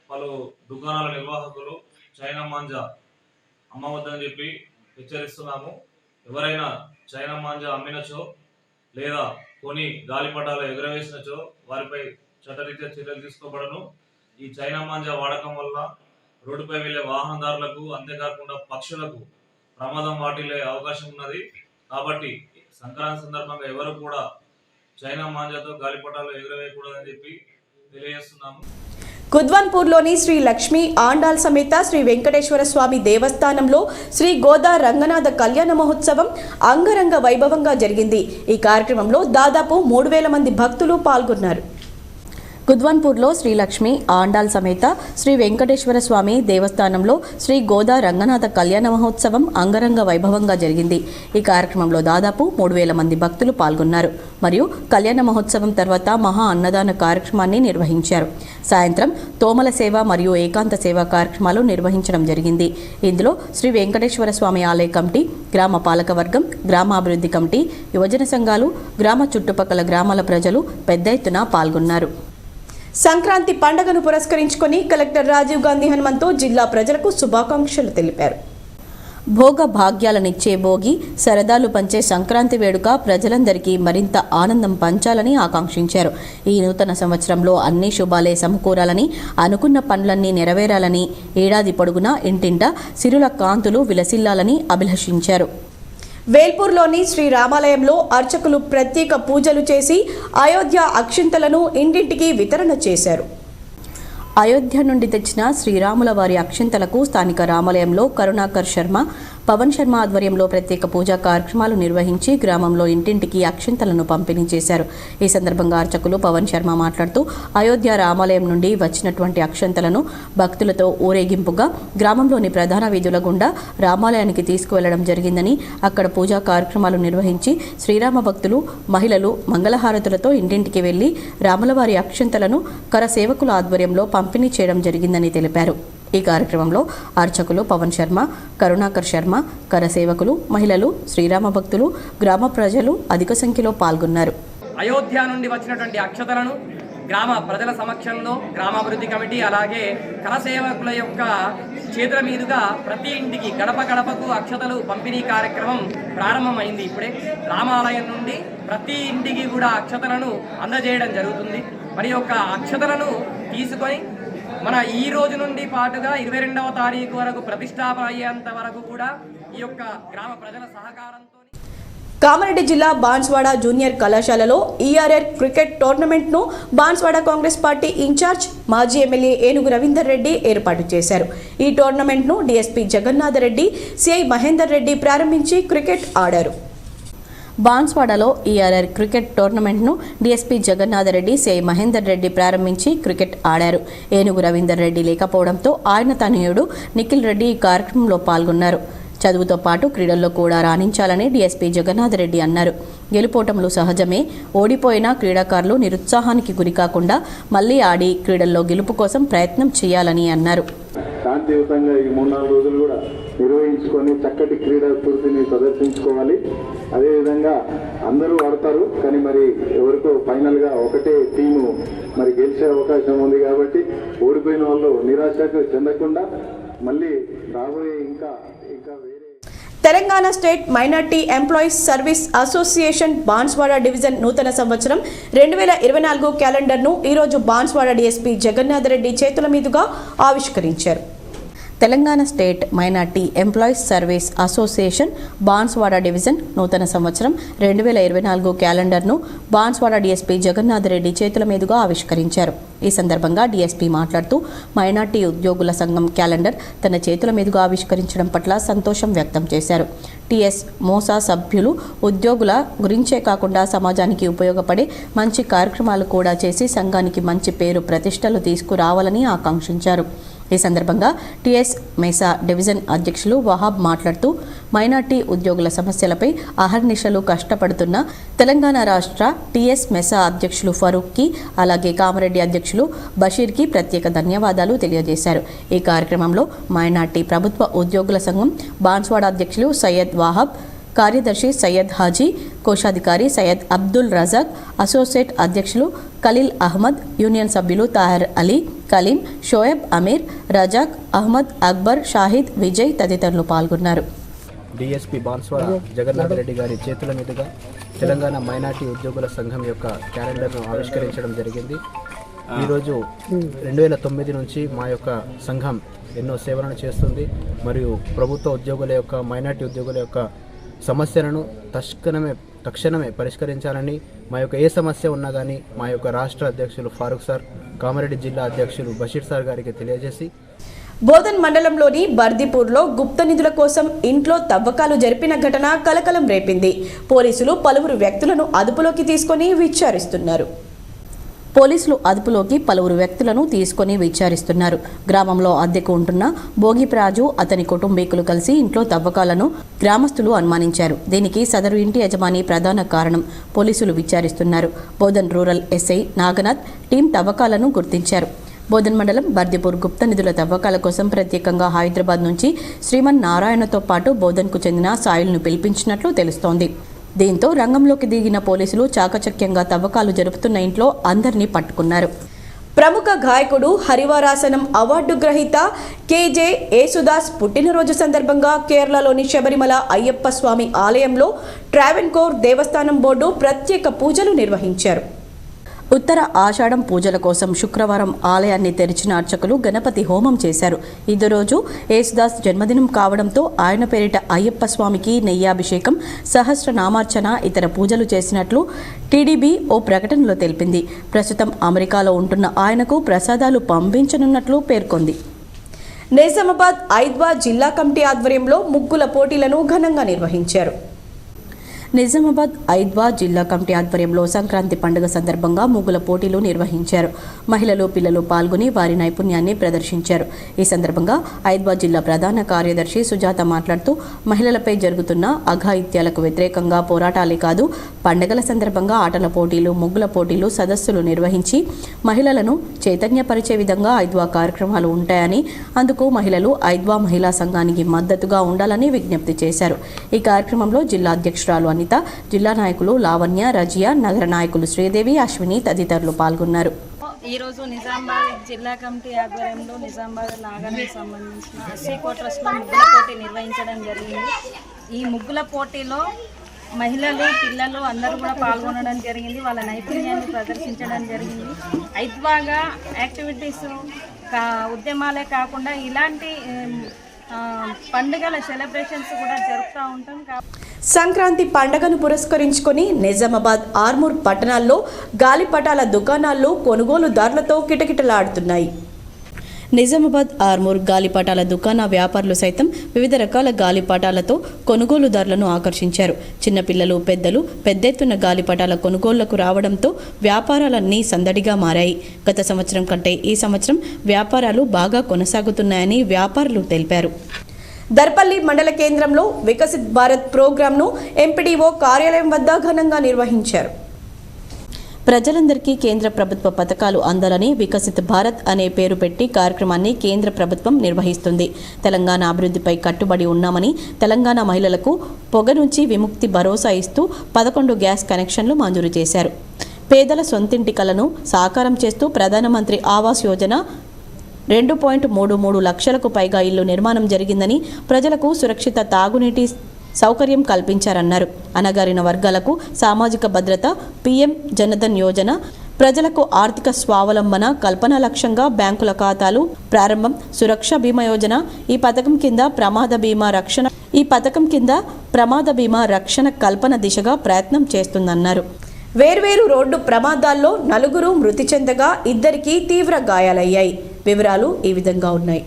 పలు దుకాణాల నిర్వాహకులు చైనా మాంజా అమ్మవద్దని చెప్పి హెచ్చరిస్తున్నాము. ఎవరైనా చైనా మాంజా అమ్మినచో లేదా కొని గాలిపటాలు ఎగురవేసినచో వారిపై చట్టరీత్యా చర్యలు తీసుకోబడను. ఈ చైనా మాంజా వాడకం వల్ల రోడ్డుపై వెళ్లే వాహనదారులకు, అంతేకాకుండా పక్షులకు ప్రమాదం వాటిల్లే అవకాశం ఉన్నది. కాబట్టి సంక్రాంతి సందర్భంగా ఎవరు కూడా చైనా మాంజాతో గాలిపటాలు ఎగురవేయకూడదని చెప్పి తెలియజేస్తున్నాము. కుద్వాన్పూర్లోని శ్రీ లక్ష్మీ ఆండాల్ సమేత శ్రీ వెంకటేశ్వర స్వామి దేవస్థానంలో శ్రీ గోదా రంగనాథ కళ్యాణ మహోత్సవం అంగరంగ వైభవంగా జరిగింది. ఈ కార్యక్రమంలో దాదాపు 3,000 మంది భక్తులు పాల్గొన్నారు. కుద్వాన్పూర్లో శ్రీ లక్ష్మీ ఆండాల్ సమేత శ్రీ వెంకటేశ్వర స్వామి దేవస్థానంలో శ్రీ గోదా రంగనాథ కళ్యాణ మహోత్సవం అంగరంగ వైభవంగా జరిగింది. ఈ కార్యక్రమంలో దాదాపు 3,000 మంది భక్తులు పాల్గొన్నారు. మరియు కళ్యాణ మహోత్సవం తర్వాత మహా అన్నదాన కార్యక్రమాన్ని నిర్వహించారు. సాయంత్రం తోమల సేవ మరియు ఏకాంత సేవా కార్యక్రమాలు నిర్వహించడం జరిగింది. ఇందులో శ్రీ వెంకటేశ్వర స్వామి ఆలయ కమిటీ, గ్రామ పాలకవర్గం, గ్రామాభివృద్ధి కమిటీ, యువజన సంఘాలు, గ్రామ చుట్టుపక్కల గ్రామాల ప్రజలు పెద్ద ఎత్తున పాల్గొన్నారు. సంక్రాంతి పండుగను పురస్కరించుకొని కలెక్టర్ రాజీవ్ గాంధీ హనుమంతు జిల్లా ప్రజలకు శుభాకాంక్షలు తెలిపారు. భోగ భాగ్యాలనిచ్చే భోగి, సరదాలు పంచే సంక్రాంతి వేడుక ప్రజలందరికీ మరింత ఆనందం పంచాలని ఆకాంక్షించారు. ఈ నూతన సంవత్సరంలో అన్ని శుభాలే సమకూరాలని, అనుకున్న పనులన్నీ నెరవేరాలని, ఏడాది పొడుగునా ఇంటింటా సిరుల కాంతులు విలసిల్లాలని అభిలషించారు. వేల్పూర్లోని శ్రీ రామాలయంలో అర్చకులు ప్రత్యేక పూజలు చేసి అయోధ్య అక్షింతలను ఇంటింటికి వితరణ చేశారు. అయోధ్య నుండి తెచ్చిన శ్రీరాముల వారి అక్షింతలకు స్థానిక రామాలయంలో కరుణాకర్ శర్మ, పవన్ శర్మ ఆధ్వర్యంలో ప్రత్యేక పూజా కార్యక్రమాలు నిర్వహించి గ్రామంలో ఇంటింటికి అక్షింతలను పంపిణీ చేశారు. ఈ సందర్భంగా అర్చకులు పవన్ శర్మ మాట్లాడుతూ అయోధ్య రామాలయం నుండి వచ్చినటువంటి అక్షింతలను భక్తులతో ఊరేగింపుగా గ్రామంలోని ప్రధాన వీధుల గుండా రామాలయానికి తీసుకువెళ్లడం జరిగిందని, అక్కడ పూజా కార్యక్రమాలు నిర్వహించి శ్రీరామ భక్తులు, మహిళలు మంగళహారతులతో ఇంటింటికి వెళ్లి రాములవారి అక్షింతలను కర సేవకుల ఆధ్వర్యంలో పంపిణీ చేయడం జరిగిందని తెలిపారు. ఈ కార్యక్రమంలో అర్చకులు పవన్ శర్మ, కరుణాకర్ శర్మ, కర సేవకులు, మహిళలు, శ్రీరామ భక్తులు, గ్రామ ప్రజలు అధిక సంఖ్యలో పాల్గొన్నారు. అయోధ్య నుండి వచ్చినటువంటి అక్షతలను గ్రామ ప్రజల సమక్షంలో గ్రామాభివృద్ధి కమిటీ అలాగే కర సేవకుల యొక్క చేతుల మీదుగా ప్రతి ఇంటికి గడప గడపకు అక్షతలు పంపిణీ కార్యక్రమం ప్రారంభమైంది. ఇప్పుడే రామాలయం నుండి ప్రతి ఇంటికి కూడా అక్షతలను అందజేయడం జరుగుతుంది. మరి యొక్క అక్షతలను తీసుకొని మన ఈ రోజు నుండి పాటుగా 22వ తారీఖు వరకు ప్రతిష్టాపన అయ్యేంత వరకు కూడా ఈ యొక్క గ్రామ ప్రజల సహకారంతో కామారెడ్డి జిల్లా బాన్స్వాడ జూనియర్ కళాశాలలో ఈఆర్ఆర్ క్రికెట్ టోర్నమెంట్ను బాన్స్వాడ కాంగ్రెస్ పార్టీ ఇన్ఛార్జ్ మాజీ ఎమ్మెల్యే ఏనుగు రవీందర్ రెడ్డి ఏర్పాటు చేశారు. ఈ టోర్నమెంట్ను డీఎస్పీ జగన్నాథ రెడ్డి, సిఐ మహేందర్ రెడ్డి ప్రారంభించి క్రికెట్ ఆడారు. బాన్స్వాడలో ఈఆర్ఆర్ క్రికెట్ టోర్నమెంట్ను డీఎస్పీ జగన్నాథ రెడ్డి, సిఐ మహేందర్ రెడ్డి ప్రారంభించి క్రికెట్ ఆడారు. ఏనుగు రవీందర్ రెడ్డి లేకపోవడంతో ఆయన తనయుడు నిఖిల్ రెడ్డి ఈ కార్యక్రమంలో పాల్గొన్నారు. చదువుతో పాటు క్రీడల్లో కూడా రాణించాలని డీఎస్పీ జగన్నాథ రెడ్డి అన్నారు. గెలుపోటములు సహజమే, ఓడిపోయిన క్రీడాకారులు నిరుత్సాహానికి గురికాకుండా మళ్లీ ఆడి క్రీడల్లో గెలుపు కోసం ప్రయత్నం చేయాలని అన్నారు. శాంతియుతంగా ఈ 3-4 రోజులు కూడా నిర్వహించుకొని చక్కటి క్రీడా స్ఫూర్తిని ప్రదర్శించుకోవాలి. అదేవిధంగా అందరూ ఆడతారు, కానీ మరి ఎవరికో ఫైనల్గా ఒకటే టీము మరి గెలిచే అవకాశం ఉంది. కాబట్టి ఓడిపోయిన వాళ్ళు నిరాశకు చెందకుండా మళ్ళీ రాబోయే ఇంకా వేరే Telangana state minority employees service association Banswada division నూతన సంవత్సరం 2024 క్యాలెండర్ను ఈరోజు బాన్స్వాడ డీఎస్పీ జగన్నాథ్ రెడ్డి చేతుల మీదుగా ఆవిష్కరించారు. Telangana state minority employees service association Banswada division నూతన సంవత్సరం 2024 క్యాలెండర్ను బాన్స్వాడ డీఎస్పీ జగన్నాథ్ రెడ్డి చేతుల మీదుగా ఆవిష్కరించారు. ఈ సందర్భంగా డీఎస్పీ మాట్లాడుతూ మైనార్టీ ఉద్యోగుల సంఘం క్యాలెండర్ తన చేతుల మీదుగా ఆవిష్కరించడం పట్ల సంతోషం వ్యక్తం చేశారు. టీఎస్ మోసా సభ్యులు ఉద్యోగుల గురించే కాకుండా సమాజానికి ఉపయోగపడే మంచి కార్యక్రమాలు కూడా చేసి సంఘానికి మంచి పేరు ప్రతిష్టలు తీసుకురావాలని ఆకాంక్షించారు. ఈ సందర్భంగా టీఎస్ మేసా డివిజన్ అధ్యక్షులు వహాబ్ మాట్లాడుతూ మైనార్టీ ఉద్యోగుల సమస్యలపై అహర్నిశలు కష్టపడుతున్న తెలంగాణ రాష్ట్ర టీఎస్ మెసా అధ్యక్షులు ఫరూక్కి అలాగే కామారెడ్డి అధ్యక్షులు బషీర్కి ప్రత్యేక ధన్యవాదాలు తెలియజేశారు. ఈ కార్యక్రమంలో మైనార్టీ ప్రభుత్వ ఉద్యోగుల సంఘం బాన్స్వాడ అధ్యక్షులు సయ్యద్ వాహబ్, కార్యదర్శి సయ్యద్ హాజీ, కోశాధికారి సయ్యద్ అబ్దుల్ రజాక్, అసోసియేట్ అధ్యక్షులు ఖలీల్ అహ్మద్, యూనియన్ సభ్యులు తాహర్ అలీ, కలీం, షోయబ్, అమీర్, రజాక్, అహ్మద్, అక్బర్, షాహిద్, విజయ్ తదితరులు పాల్గొన్నారు. డిఎస్పీ బాన్స్వాడ జగన్నాథ్ రెడ్డి గారి చేతుల మీదుగా తెలంగాణ మైనార్టీ ఉద్యోగుల సంఘం యొక్క క్యాలెండర్ను ఆవిష్కరించడం జరిగింది. ఈరోజు 2009 నుంచి మా యొక్క సంఘం ఎన్నో సేవలను చేస్తుంది మరియు ప్రభుత్వ ఉద్యోగుల యొక్క మైనార్టీ ఉద్యోగుల యొక్క సమస్యలను తక్షణమే పరిష్కరించాలని, మా యొక్క ఏ సమస్య ఉన్నా కానీ మా యొక్క రాష్ట్ర అధ్యక్షులు ఫారూక్ సార్, కామారెడ్డి జిల్లా అధ్యక్షులు బషీర్ సార్ గారికి తెలియజేసి బోధన్ మండలంలోని బర్దిపూర్లో గుప్త నిధుల కోసం ఇంట్లో తవ్వకాలు జరిపిన ఘటన కలకలం రేపింది. పోలీసులు పలువురు వ్యక్తులను అదుపులోకి తీసుకొని విచారిస్తున్నారు. గ్రామంలో అద్దెకు ఉంటున్న భోగిప్రాజు, అతని కుటుంబీకులు కలిసి ఇంట్లో తవ్వకాలను గ్రామస్తులు అనుమానించారు. దీనికి సదరు ఇంటి యజమాని ప్రధాన కారణం. పోలీసులు విచారిస్తున్నారు. Bodhan rural SI Naganath team తవ్వకాలను గుర్తించారు. బోధన్ మండలం బర్దిపూర్ గుప్త నిధుల తవ్వకాల కోసం ప్రత్యేకంగా హైదరాబాద్ నుంచి శ్రీమన్ నారాయణతో పాటు బోధన్కు చెందిన సాయిల్ను పిలిపించినట్లు తెలుస్తోంది. దీంతో రంగంలోకి దిగిన పోలీసులు చాకచక్యంగా తవ్వకాలు జరుపుతున్న ఇంట్లో అందరినీ పట్టుకున్నారు. ప్రముఖ గాయకుడు హరివరాసనం అవార్డు గ్రహీత కేజే యేసుదాస్ పుట్టినరోజు సందర్భంగా కేరళలోని శబరిమల అయ్యప్ప స్వామి ఆలయంలో ట్రావెన్కోర్ దేవస్థానం బోర్డు ప్రత్యేక పూజలు నిర్వహించారు. ఉత్తర ఆషాఢం పూజల కోసం శుక్రవారం ఆలయాన్ని తెరిచిన అర్చకులు గణపతి హోమం చేశారు. ఇదే రోజు యేసుదాస్ జన్మదినం కావడంతో ఆయన పేరిట అయ్యప్ప స్వామికి నెయ్యాభిషేకం, సహస్రనామార్చన, ఇతర పూజలు చేసినట్లు టీడీబీ ఓ ప్రకటనలో తెలిపింది. ప్రస్తుతం అమెరికాలో ఉంటున్న ఆయనకు ప్రసాదాలు పంపించనున్నట్లు పేర్కొంది. నిజామాబాద్ ఐద్వా జిల్లా కమిటీ ఆధ్వర్యంలో ముగ్గుల పోటీలను ఘనంగా నిర్వహించారు. నిజామాబాద్ ఐద్వా జిల్లా కమిటీ ఆధ్వర్యంలో సంక్రాంతి పండుగ సందర్భంగా ముగ్గుల పోటీలు నిర్వహించారు. మహిళలు, పిల్లలు పాల్గొని వారి నైపుణ్యాన్ని ప్రదర్శించారు. ఈ సందర్భంగా ఐద్వా జిల్లా ప్రధాన కార్యదర్శి సుజాత మాట్లాడుతూ మహిళలపై జరుగుతున్న అఘాయిత్యాలకు వ్యతిరేకంగా పోరాటాలే కాదు, పండుగల సందర్భంగా ఆటల పోటీలు, ముగ్గుల పోటీలు, సదస్సులు నిర్వహించి మహిళలను చైతన్యపరిచే విధంగా ఐద్వా కార్యక్రమాలు ఉంటాయని, అందుకు మహిళలు ఐద్వా మహిళా సంఘానికి మద్దతుగా ఉండాలని విజ్ఞప్తి చేశారు. ఈ కార్యక్రమంలో జిల్లా అధ్యక్షురాలు అనిత, జిల్లా నాయకులు లావణ్య, రజియా, నగర నాయకులు శ్రీదేవి, అశ్విని తదితరులు పాల్గొన్నారు. ఈరోజు నిజామాబాద్ జిల్లా కమిటీ ఆధ్వర్యంలో నిజామాబాద్ నాగానికి సంబంధించిన ఎస్సీ క్వార్టర్స్లో ముగ్గుల పోటీ నిర్వహించడం జరిగింది. ఈ ముగ్గుల పోటీలో మహిళలు, పిల్లలు అందరూ కూడా పాల్గొనడం జరిగింది. వాళ్ళ నైపుణ్యాన్ని ప్రదర్శించడం జరిగింది. ఐద్వాగా యాక్టివిటీస్ ఉద్యమాలే కాకుండా ఇలాంటి పండుగల సెలబ్రేషన్స్ కూడా జరుపుతూ ఉంటాం. సంక్రాంతి పండుగను పురస్కరించుకొని నిజామాబాద్, ఆర్మూర్ పట్టణాల్లో గాలిపటాల దుకాణాలు కొనుగోలుదారులతో కిటకిటలాడుతున్నాయి. నిజామాబాద్, ఆర్మూర్ గాలిపటాల దుకాణ వ్యాపారులు సైతం వివిధ రకాల గాలిపటాలతో కొనుగోలుదారులను ఆకర్షించారు. చిన్నపిల్లలు, పెద్దలు పెద్ద ఎత్తున గాలిపటాల కొనుగోళ్లకు రావడంతో వ్యాపారాలన్నీ సందడిగా మారాయి. గత సంవత్సరం కంటే ఈ సంవత్సరం వ్యాపారాలు బాగా కొనసాగుతున్నాయని వ్యాపారులు తెలిపారు. దర్పల్లి మండల కేంద్రంలో వికసిత్ భారత్ ప్రోగ్రాంను ఎంపీడీఓ కార్యాలయం వద్ద ఘనంగా నిర్వహించారు. ప్రజలందరికీ కేంద్ర ప్రభుత్వ పథకాలు అందాలని వికసిత్ భారత్ అనే పేరు పెట్టి కార్యక్రమాన్ని కేంద్ర ప్రభుత్వం నిర్వహిస్తుంది. తెలంగాణ అభివృద్ధిపై కట్టుబడి ఉన్నామని, తెలంగాణ మహిళలకు పొగ నుంచి విముక్తి భరోసా ఇస్తూ 11 గ్యాస్ కనెక్షన్లు మంజూరు చేశారు. పేదల సొంతింటి కలను సాకారం చేస్తూ ప్రధానమంత్రి ఆవాస్ యోజన 2.33 లక్షలకు పైగా ఇల్లు నిర్మాణం జరిగిందని, ప్రజలకు సురక్షిత తాగునీటి సౌకర్యం కల్పించారన్నారు. అణగారిన వర్గాలకు సామాజిక భద్రత, పీఎం జనధన్ యోజన, ప్రజలకు ఆర్థిక స్వావలంబన కల్పన లక్ష్యంగా బ్యాంకుల ఖాతాలు ప్రారంభం, సురక్ష బీమా యోజన ఈ పథకం కింద ప్రమాద బీమా రక్షణ కల్పన దిశగా ప్రయత్నం చేస్తుందన్నారు. వేర్వేరు రోడ్డు ప్రమాదాల్లో 4 మృతి చెందగా 2కి తీవ్ర గాయాలయ్యాయి. వివరాలు ఈ విధంగా ఉన్నాయి.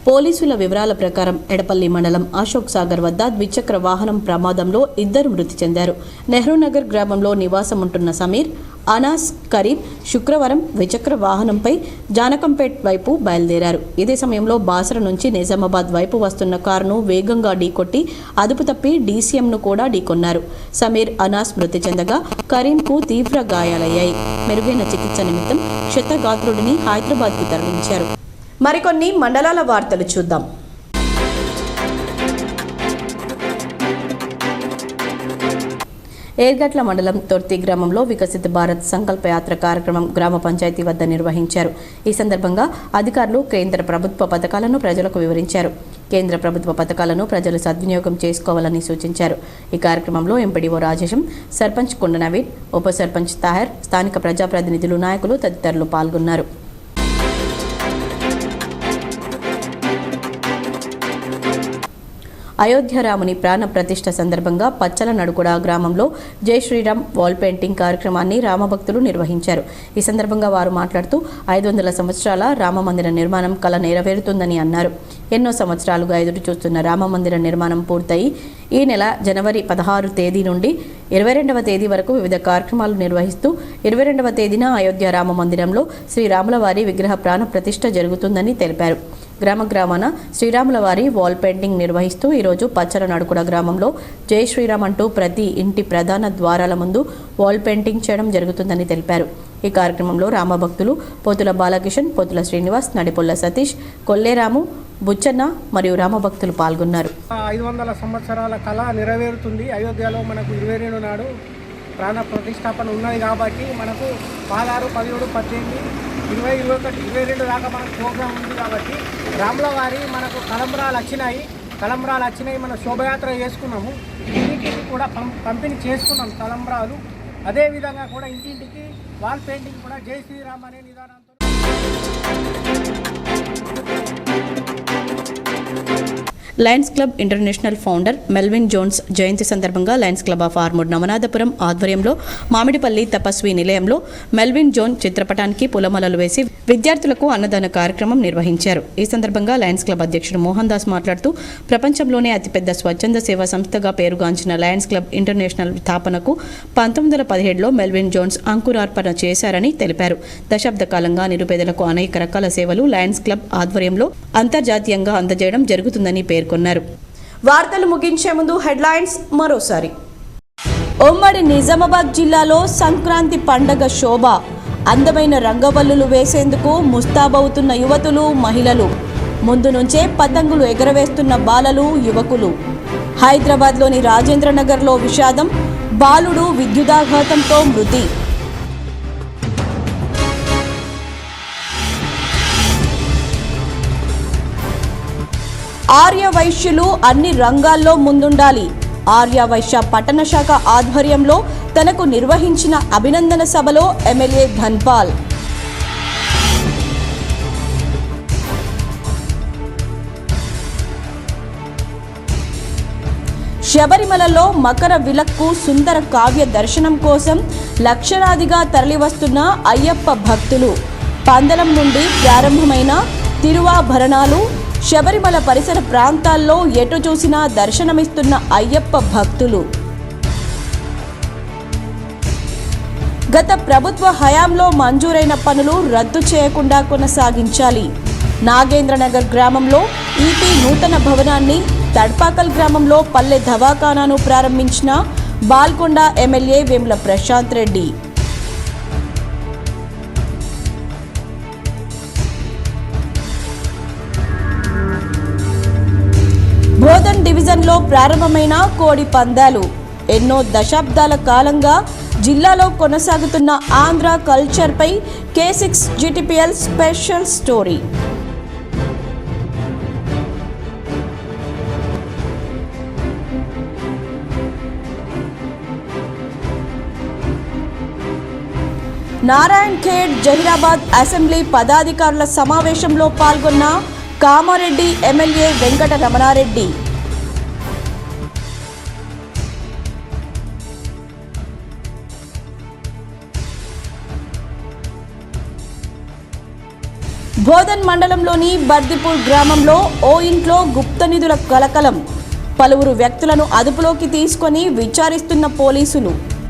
పోలీసుల వివరాల ప్రకారం ఎడపల్లి మండలం అశోక్ సాగర్ వద్ద ద్విచక్ర వాహనం ప్రమాదంలో 2 మృతి చెందారు. నెహ్రూనగర్ గ్రామంలో నివాసం ఉంటున్న సమీర్, అనాస్, కరీం శుక్రవారం ద్విచక్ర వాహనంపై జానకంపేట్ వైపు బయలుదేరారు. ఇదే సమయంలో బాసర నుంచి నిజామాబాద్ వైపు వస్తున్న కారును వేగంగా ఢీకొట్టి అదుపు తప్పి డీసీఎంను కూడా ఢీకొన్నారు. సమీర్, అనాస్ మృతి చెందగా కరీంకు తీవ్ర గాయాలయ్యాయి. మెరుగైన చికిత్స నిమిత్తం క్షతగాత్రుడిని హైదరాబాద్కు తరలించారు. మరికొన్ని మండలాల వార్తలు చూద్దాం. ఏర్గట్ల మండలం తొర్తి గ్రామంలో వికసిత భారత్ సంకల్ప యాత్ర కార్యక్రమం గ్రామ పంచాయతీ వద్ద నిర్వహించారు. ఈ సందర్భంగా అధికారులు కేంద్ర ప్రభుత్వ పథకాలను ప్రజలకు వివరించారు. కేంద్ర ప్రభుత్వ పథకాలను ప్రజలు సద్వినియోగం చేసుకోవాలని సూచించారు. ఈ కార్యక్రమంలో ఎంపీడీఓ రాజేశం, సర్పంచ్ కొండ నవీన్, ఉప సర్పంచ్ తాహర్, స్థానిక ప్రజాప్రతినిధులు, నాయకులు తదితరులు పాల్గొన్నారు. అయోధ్య రాముని ప్రాణ ప్రతిష్ఠ సందర్భంగా పచ్చల నడుకుడ గ్రామంలో జై శ్రీరామ్ వాల్ పెయింటింగ్ కార్యక్రమాన్ని రామభక్తులు నిర్వహించారు. ఈ సందర్భంగా వారు మాట్లాడుతూ 500 సంవత్సరాల రామమందిర నిర్మాణం కల నెరవేరుతుందని అన్నారు. ఎన్నో సంవత్సరాలుగా ఎదురు చూస్తున్న రామమందిర నిర్మాణం పూర్తయి ఈ నెల జనవరి 16 తేదీ నుండి 22వ తేదీ వరకు వివిధ కార్యక్రమాలు నిర్వహిస్తూ 22వ తేదీన అయోధ్య రామ మందిరంలో శ్రీరాముల వారి విగ్రహ ప్రాణ ప్రతిష్ఠ జరుగుతుందని తెలిపారు. గ్రామాన శ్రీరాముల వారి వాల్ పెయింటింగ్ నిర్వహిస్తూ ఈరోజు పచ్చల నడుకుడ గ్రామంలో జై శ్రీరామ్ అంటూ ప్రతి ఇంటి ప్రధాన ద్వారాల ముందు వాల్ పెయింటింగ్ చేయడం జరుగుతుందని తెలిపారు. ఈ కార్యక్రమంలో రామభక్తులు పోతుల బాలకిషన్, పోతుల శ్రీనివాస్, నడిపొల్ల సతీష్, కొల్లేరాము, బుచ్చన్న మరియు రామభక్తులు పాల్గొన్నారు. 500 సంవత్సరాల కళ నెరవేరుతుంది. అయోధ్యలో మనకు 22 నాడు ప్రాణ ప్రతిష్టాపన ఉన్నది కాబట్టి మనకు 16, 17, 18, 20, 21, 22 దాకా మనకు ప్రోగ్రాం ఉంది కాబట్టి రాముల వారి మనకు తలంబ్రాలు వచ్చినాయి. మనం శోభయాత్ర చేసుకున్నాము. ఇంటింటికి కూడా పంపిణీ చేసుకున్నాం తలంబ్రాలు. అదేవిధంగా కూడా ఇంటింటికి వాల్ పెయింటింగ్ కూడా జై శ్రీరామ్ అనే నిదానంతో Lions Club International founder Melvin Jones జయంతి సందర్భంగా Lions Club of Armoor Navanathapuram ఆధ్వర్యంలో మామిడిపల్లి తపస్వి నిలయంలో మెల్విన్ జోన్ చిత్రపటానికి పూలమాలలు వేసి విద్యార్థులకు అన్నదాన కార్యక్రమం నిర్వహించారు. ఈ సందర్భంగా లయన్స్ క్లబ్ అధ్యక్షుడు మోహన్ దాస్ మాట్లాడుతూ ప్రపంచంలోనే అతిపెద్ద స్వచ్ఛంద సేవా సంస్థగా పేరుగాంచిన లయన్స్ క్లబ్ ఇంటర్నేషనల్ స్థాపనకు 1917లో మెల్విన్ జోన్స్ అంకురార్పణ చేశారని తెలిపారు. దశాబ్ద కాలంగా నిరుపేదలకు అనేక రకాల సేవలు లయన్స్ క్లబ్ ఆధ్వర్యంలో అంతర్జాతీయంగా అందజేయడం జరుగుతుందని పేర్కొన్నారు. వార్తలు ముగించే ముందు హెడ్లైన్స్ మరోసారి. ఉమ్మడి నిజామాబాద్ జిల్లాలో సంక్రాంతి పండగ శోభ. అందమైన రంగవల్లులు వేసేందుకు ముస్తాబవుతున్న యువతులు, మహిళలు. ముందు నుంచే పతంగులు ఎగరవేస్తున్న బాలలు, యువకులు. హైదరాబాద్లోని రాజేంద్రనగర్లో విషాదం. బాలుడు విద్యుదాఘాతంతో మృతి. ఆర్య వైశ్యులు అన్ని రంగాల్లో ముందుండాలి. ఆర్య వైశ్య పట్టణ శాఖ ఆధ్వర్యంలో తనకు నిర్వహించిన అభినందన సభలో ఎమ్మెల్యే ధన్పాల్. శబరిమలలో మకర విలక్కు సుందర కావ్య దర్శనం కోసం లక్షలాదిగా తరలివస్తున్న అయ్యప్ప భక్తులు. పందలం నుండి ప్రారంభమైన తిరువాభరణాలు శబరిమల పరిసర ప్రాంతాల్లో ఎటు చూసినా దర్శనమిస్తున్న అయ్యప్ప భక్తులు. గత ప్రభుత్వ హయాంలో మంజూరైన పనులు రద్దు చేయకుండా కొనసాగించాలి. నాగేంద్రనగర్ గ్రామంలో ఈపీ నూతన భవనాన్ని, తడ్పాకల్ గ్రామంలో పల్లె దవాఖానాను ప్రారంభించిన బాల్కొండ ఎమ్మెల్యే వేముల ప్రశాంత్ రెడ్డి. బోధన్ డివిజన్లో ప్రారంభమైన కోడి పందాలు. ఎన్నో దశాబ్దాల కాలంగా జిల్లాలో కొనసాగుతున్న ఆంధ్ర కల్చర్పై K6 GTPL special story. Narayan Khed Zaheerabad assembly పదాధికారుల సమావేశంలో పాల్గొన్న కామారెడ్డి ఎమ్మెల్యే వెంకట రమణారెడ్డి. బోధన్ మండలంలోని బర్దిపూర్ గ్రామంలో ఓ ఇంట్లో గుప్త నిధుల కలకలం. పలువురు వ్యక్తులను అదుపులోకి తీసుకొని విచారిస్తున్న పోలీసులు.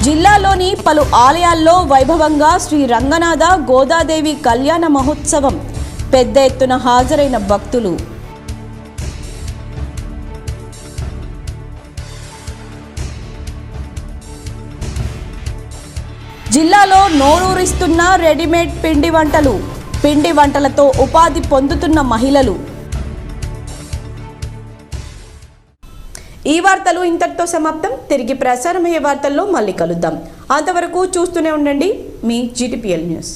జిల్లాలోని పలు ఆలయాల్లో వైభవంగా శ్రీ రంగనాథ గోదాదేవి కళ్యాణ మహోత్సవం. పెద్ద ఎత్తున హాజరైన భక్తులు. జిల్లాలో నోరూరిస్తున్న రెడీమేడ్ పిండి వంటలు. పిండి వంటలతో ఉపాధి పొందుతున్న మహిళలు. ఈ వార్తలు ఇంతటితో సమాప్తం. తిరిగి ప్రసారమయ్యే వార్తల్లో మళ్ళీ కలుద్దాం. అంతవరకు చూస్తూనే ఉండండి మీ GTPL న్యూస్.